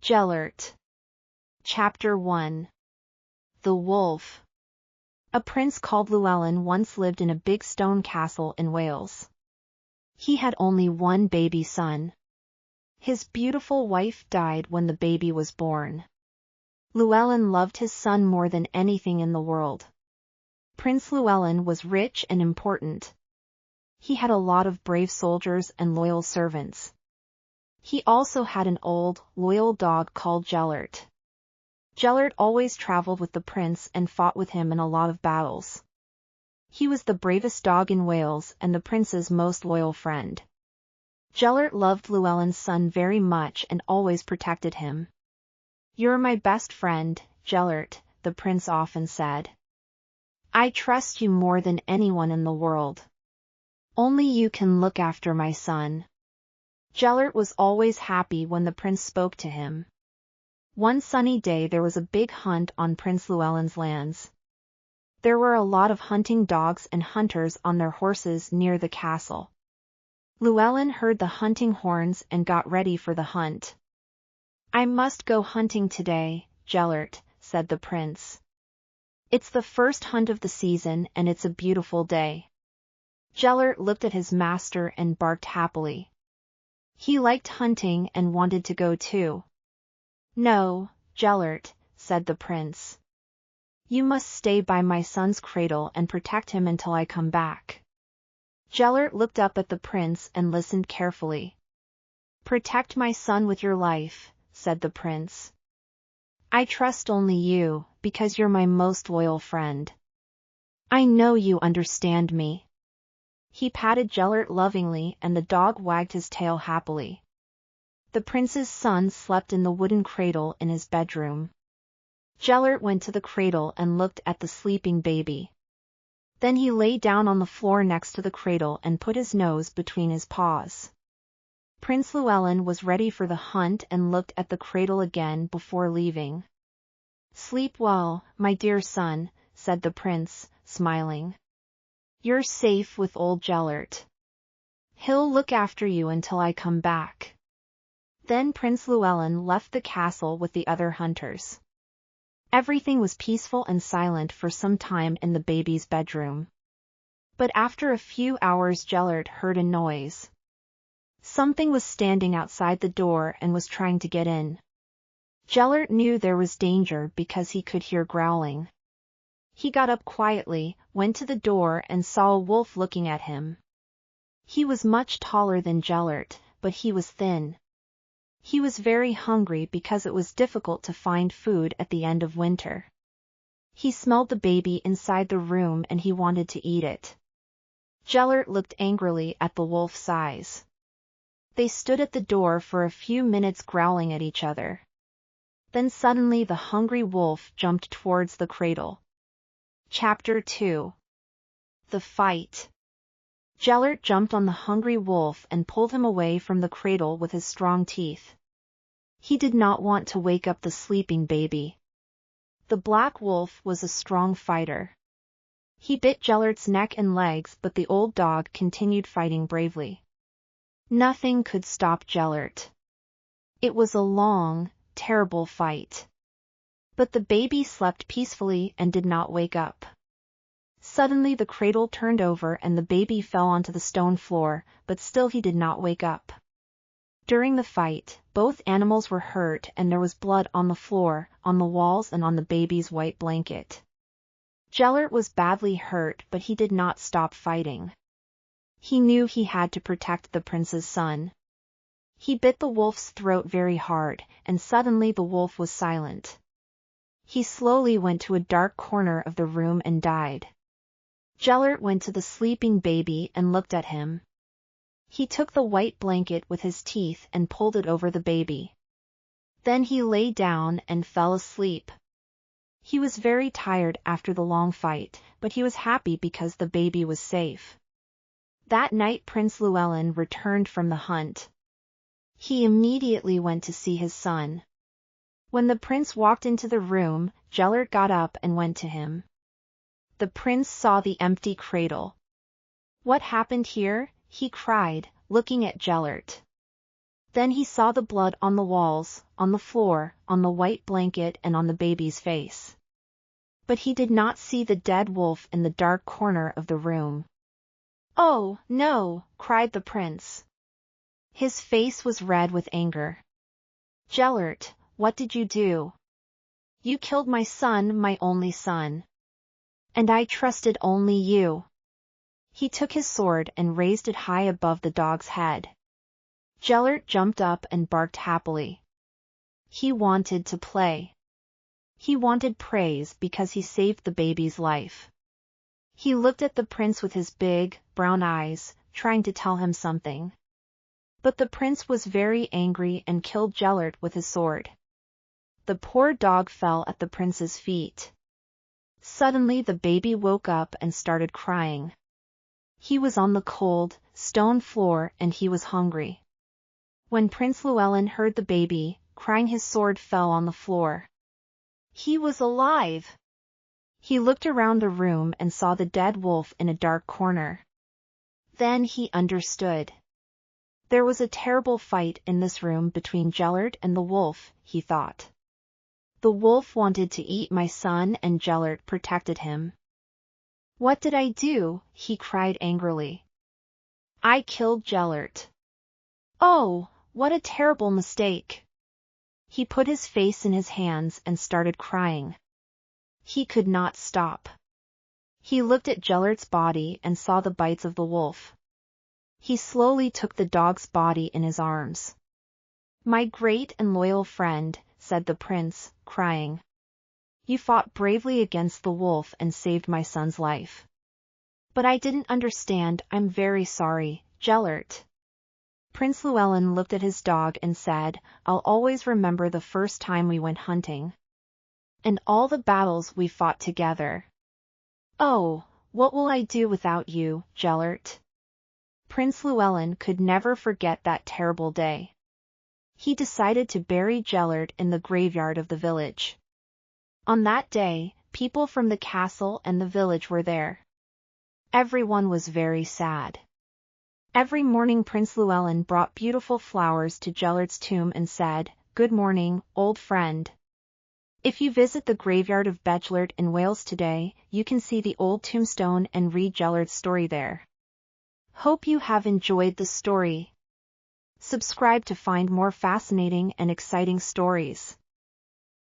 Gelert. Chapter 1. The Wolf. A prince called Llewellyn once lived in a big stone castle in Wales. He had only one baby son. His beautiful wife died when the baby was born. Llewellyn loved his son more than anything in the world. Prince Llewellyn was rich and important. He had a lot of brave soldiers and loyal servants. He also had an old, loyal dog called Gelert. Gelert always traveled with the prince and fought with him in a lot of battles. He was the bravest dog in Wales and the prince's most loyal friend. Gelert loved Llewellyn's son very much and always protected him. "You're my best friend, Gelert," the prince often said. "I trust you more than anyone in the world. Only you can look after my son." Gelert was always happy when the prince spoke to him. One sunny day there was a big hunt on Prince Llewellyn's lands. There were a lot of hunting dogs and hunters on their horses near the castle. Llewellyn heard the hunting horns and got ready for the hunt. "I must go hunting today, Gelert," said the prince. "It's the first hunt of the season and it's a beautiful day." Gelert looked at his master and barked happily. He liked hunting and wanted to go too. "No, Gelert," said the prince. "You must stay by my son's cradle and protect him until I come back." Gelert looked up at the prince and listened carefully. "Protect my son with your life," said the prince. "I trust only you, because you're my most loyal friend. I know you understand me." He patted Gelert lovingly and the dog wagged his tail happily. The prince's son slept in the wooden cradle in his bedroom. Gelert went to the cradle and looked at the sleeping baby. Then he lay down on the floor next to the cradle and put his nose between his paws. Prince Llewellyn was ready for the hunt and looked at the cradle again before leaving. "Sleep well, my dear son," said the prince, smiling. "You're safe with old Gelert. He'll look after you until I come back." Then Prince Llewellyn left the castle with the other hunters. Everything was peaceful and silent for some time in the baby's bedroom. But after a few hours Gelert heard a noise. Something was standing outside the door and was trying to get in. Gelert knew there was danger because he could hear growling. He got up quietly, went to the door and saw a wolf looking at him. He was much taller than Gelert, but he was thin. He was very hungry because it was difficult to find food at the end of winter. He smelled the baby inside the room and he wanted to eat it. Gelert looked angrily at the wolf's eyes. They stood at the door for a few minutes growling at each other. Then suddenly the hungry wolf jumped towards the cradle. Chapter 2. The Fight. Gelert jumped on the hungry wolf and pulled him away from the cradle with his strong teeth. He did not want to wake up the sleeping baby. The black wolf was a strong fighter. He bit Gelert's neck and legs, but the old dog continued fighting bravely. Nothing could stop Gelert. It was a long, terrible fight. But the baby slept peacefully and did not wake up. Suddenly the cradle turned over and the baby fell onto the stone floor, but still he did not wake up. During the fight, both animals were hurt and there was blood on the floor, on the walls and on the baby's white blanket. Gelert was badly hurt, but he did not stop fighting. He knew he had to protect the prince's son. He bit the wolf's throat very hard, and suddenly the wolf was silent. He slowly went to a dark corner of the room and died. Gelert went to the sleeping baby and looked at him. He took the white blanket with his teeth and pulled it over the baby. Then he lay down and fell asleep. He was very tired after the long fight, but he was happy because the baby was safe. That night Prince Llewellyn returned from the hunt. He immediately went to see his son. When the prince walked into the room, Gelert got up and went to him. The prince saw the empty cradle. "What happened here?" he cried, looking at Gelert. Then he saw the blood on the walls, on the floor, on the white blanket and on the baby's face. But he did not see the dead wolf in the dark corner of the room. "Oh, no!" cried the prince. His face was red with anger. "Gelert, what did you do? You killed my son, my only son. And I trusted only you." He took his sword and raised it high above the dog's head. Gelert jumped up and barked happily. He wanted to play. He wanted praise because he saved the baby's life. He looked at the prince with his big, brown eyes, trying to tell him something. But the prince was very angry and killed Gelert with his sword. The poor dog fell at the prince's feet. Suddenly the baby woke up and started crying. He was on the cold, stone floor and he was hungry. When Prince Llewellyn heard the baby crying, his sword fell on the floor. He was alive! He looked around the room and saw the dead wolf in a dark corner. Then he understood. There was a terrible fight in this room between Gelert and the wolf, he thought. The wolf wanted to eat my son and Gelert protected him. "What did I do?" he cried angrily. "I killed Gelert. Oh, what a terrible mistake." He put his face in his hands and started crying. He could not stop. He looked at Gelert's body and saw the bites of the wolf. He slowly took the dog's body in his arms. "My great and loyal friend," said the prince, crying. "You fought bravely against the wolf and saved my son's life. But I didn't understand. I'm very sorry, Gelert." Prince Llewellyn looked at his dog and said, "I'll always remember the first time we went hunting. And all the battles we fought together. Oh, what will I do without you, Gelert?" Prince Llewellyn could never forget that terrible day. He decided to bury Gelert in the graveyard of the village. On that day, people from the castle and the village were there. Everyone was very sad. Every morning Prince Llewellyn brought beautiful flowers to Gelert's tomb and said, "Good morning, old friend. If you visit the graveyard of Gelert in Wales today, you can see the old tombstone and read Gelert's story there." Hope you have enjoyed the story. Subscribe to find more fascinating and exciting stories.